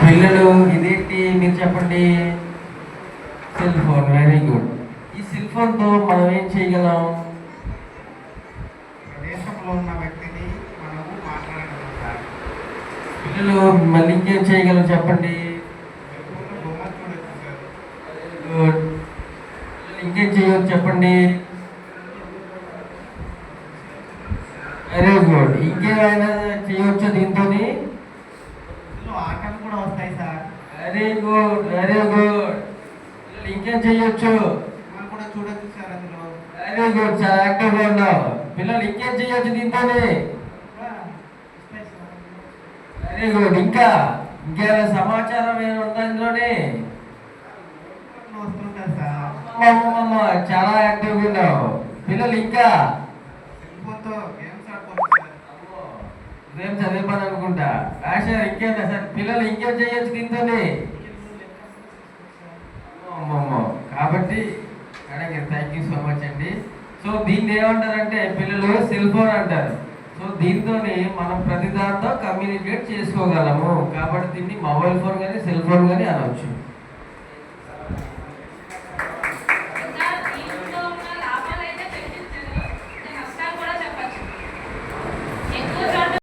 పిల్లలు ఇదేంటి మీరు చెప్పండి? Cell phone. Very good. ఈ సెల్ ఫోన్తో మనం ఏం చేయగలం? ప్రదేశంలో ఉన్న వ్యక్తిని మనము మాట్లాడగలం సార్. పిల్లలు మళ్ళీ ఇంకేం చేయగలం చెప్పండి? బొమ్మ చూడొచ్చు సార్. గుడ్. ఇంకేం చేయవచ్చు చెప్పండి? Very good. ఇంకేమైనా చేయవచ్చు దీంతో? ఆటలు కూడా వస్తాయి sir. Very good, very good. ఇంకేం చేయొచ్చు? మనం కూడా చూడొచ్చు సార్ అందులో. వెరీ గుడ్, చాలా యాక్టివ్గా ఉన్నావు. పిల్లలు ఇంకేం చేయొచ్చు దీంతోనే? Very good. ఇంకేమైనా సమాచారం ఏమైనా ఉందా ఇందులోనే? వస్తుంటారు సార్. చాలా యాక్టివ్గా ఉన్నావు. పిల్లలు ఇంకా సెల్ఫోన్తో గేమ్స్ ఆడుకోవచ్చు సార్. రేపు చదివే పని అనుకుంటా. ఇంకేనా సార్? పిల్లలు ఇంకేం చేయొచ్చు దీంతోనే? కాబట్టి థ్యాంక్ యూ సో మచ్ అండి. సో దీన్ని ఏమంటారంటే పిల్లలు సెల్ ఫోన్ అంటారు. సో దీంతో మనం ప్రతి దాంతో కమ్యూనికేట్ చేసుకోగలము. కాబట్టి దీన్ని మొబైల్ ఫోన్ కానీ సెల్ ఫోన్ కానీ అనవచ్చు.